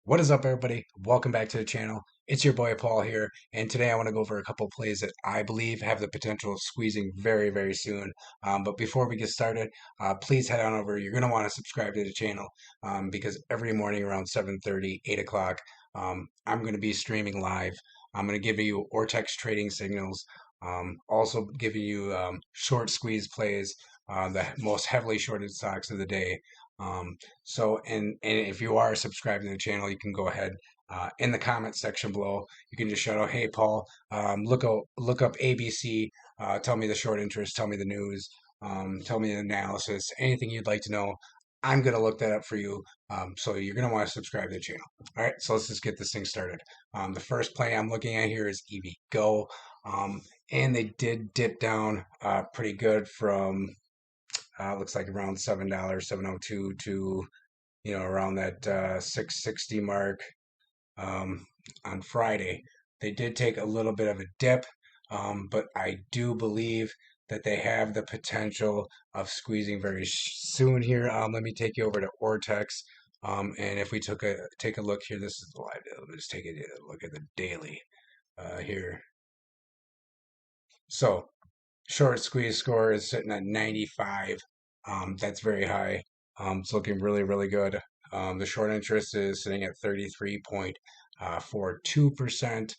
What is up, everybody? Welcome back to the channel. It's your boy Paul here, and today I want to go over a couple plays that I believe have the potential of squeezing very, very soon. But before we get started, please head on over. You're going to want to subscribe to the channel because every morning around 7:30, 8 o'clock, I'm going to be streaming live. I'm going to give you Ortex trading signals, also giving you short squeeze plays, the most heavily shorted stocks of the day. And if you are subscribed to the channel, you can go ahead in the comments section below. You can just shout out, "Hey, Paul, look up ABC. Tell me the short interest. Tell me the news. Tell me the analysis. Anything you'd like to know." I'm gonna look that up for you. So you're gonna want to subscribe to the channel. All right, so let's just get this thing started. The first play I'm looking at here is EVgo, and they did dip down pretty good from looks like around $7, 702 to around that 660 mark um, on Friday. They did take a little bit of a dip, but I do believe that they have the potential of squeezing very soon here. Let me take you over to Ortex. And if we take a look here, this is the live. Let me just take a look at the daily here. So short squeeze score is sitting at 95. That's very high. It's looking really, really good. The short interest is sitting at 33.42%.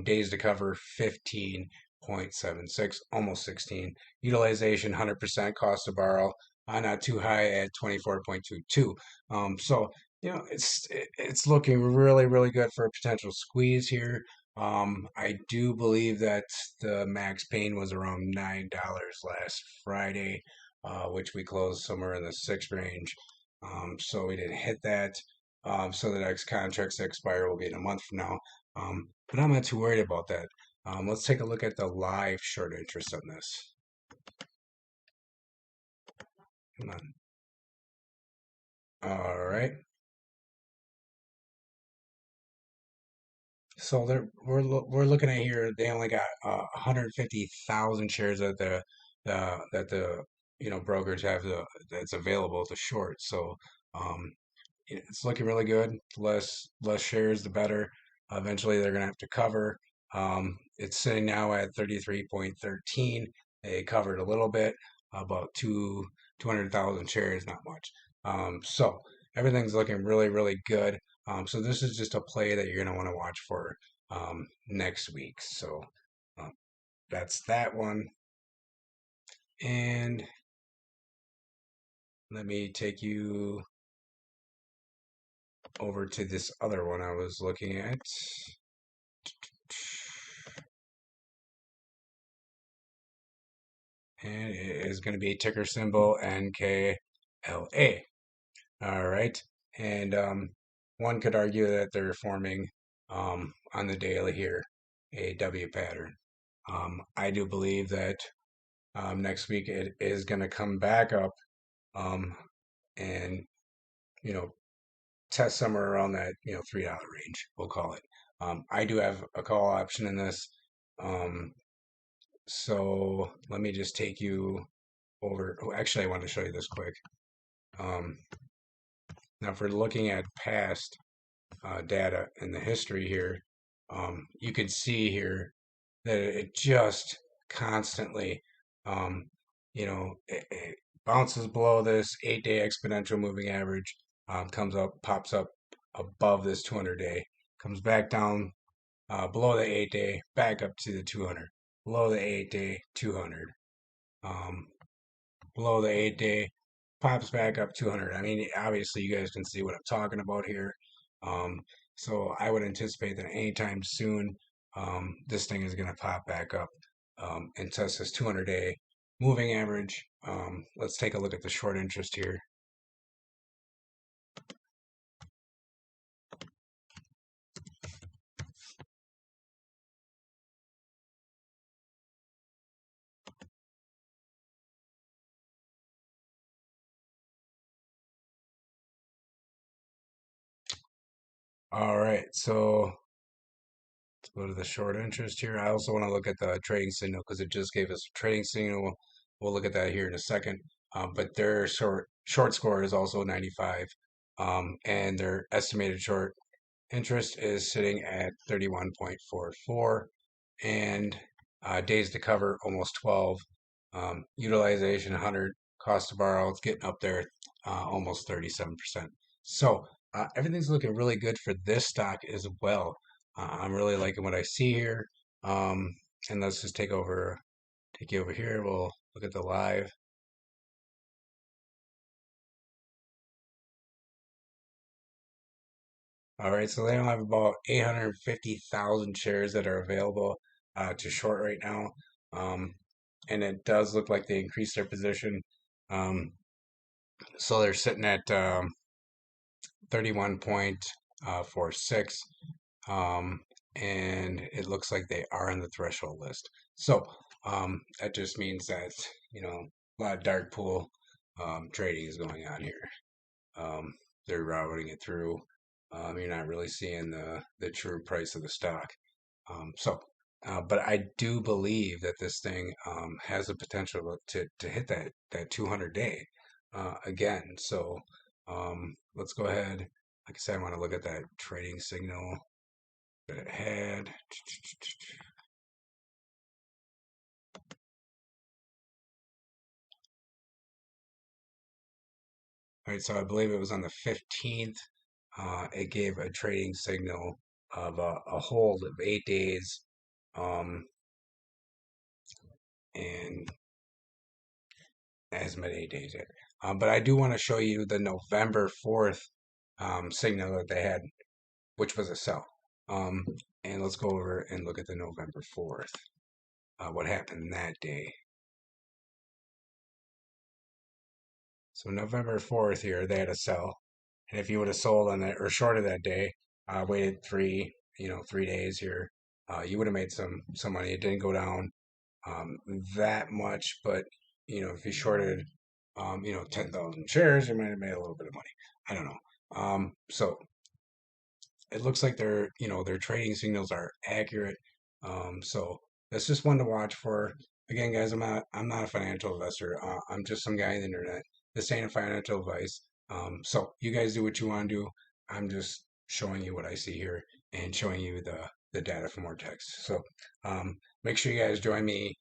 Days to cover 15.76, almost 16. Utilization 100%. Cost to borrow not too high at 24.22. So it's looking really, really good for a potential squeeze here. I do believe that the max pain was around $9 last Friday, which we closed somewhere in the six range. So we didn't hit that. So the next contracts to expire will be in a month from now. But I'm not too worried about that. Let's take a look at the live short interest on this. Come on. All right. So we're looking at here. They only got 150,000 shares that the brokers have that's available to short. So um, it's looking really good. Less shares, the better. Eventually, they're gonna have to cover. It's sitting now at 33.13. They covered a little bit, about 200,000 shares, not much. So everything's looking really, really good. So this is just a play that you're gonna want to watch for next week. So um, that's that one. And let me take you over to this other one I was looking at. And it is going to be ticker symbol NKLA. All right. And one could argue that they're forming on the daily here a W pattern. I do believe that next week it is going to come back up um, and, you know, test somewhere around that, $3 range, we'll call it. I do have a call option in this. Um, so let me just take you over. Oh, actually, I want to show you this quick. Um, Now, if we're looking at past data in the history here, you can see here that it just constantly, um, it bounces below this 8-day exponential moving average, comes up, pops up above this 200-day, comes back down below the 8-day, back up to the 200, below the 8-day, 200. Below the 8-day, pops back up 200. I mean, obviously, you guys can see what I'm talking about here. Um, so I would anticipate that anytime soon, this thing is going to pop back up and test this 200-day moving average. Let's take a look at the short interest here. All right, so let's go to the short interest here. I also want to look at the trading signal because it just gave us a trading signal. We'll look at that here in a second. But their short score is also 95, and their estimated short interest is sitting at 31.44, and days to cover almost 12. Utilization 100, cost to borrow it's getting up there, almost 37%. So everything's looking really good for this stock as well. I'm really liking what I see here. Um, and let's just take you over here. We'll look at the live. All right, so they don't have about 850,000 shares that are available to short right now. Um, and it does look like they increased their position. Um, so they're sitting at 31.46. Um, and it looks like they are on the threshold list. So that just means that, a lot of dark pool trading is going on here. Um, they're routing it through. You're not really seeing the true price of the stock. But I do believe that this thing has the potential to hit that 200 day again. So let's go ahead. Like I said, I want to look at that trading signal that it had. All right, so I believe it was on the 15th. It gave a trading signal of a hold of 8 days. Um, and as many days yet. But I do want to show you the November 4th signal that they had, which was a sell. Um, and let's go over and look at the November 4th, what happened that day. So November 4th here, they had a sell. And if you would have sold on that or shorted that day, waited 3 days here, you would have made some money. It didn't go down um, that much, but if you shorted 10,000 shares, you might have made a little bit of money. I don't know. So it looks like their trading signals are accurate. So that's just one to watch for. Again, guys, I'm not a financial investor. I'm just some guy on the internet. This ain't a financial advice. So you guys do what you want to do. I'm just showing you what I see here and showing you the data for more text. So make sure you guys join me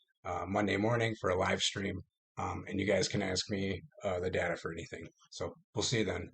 Monday morning for a live stream, and you guys can ask me the data for anything. So we'll see you then.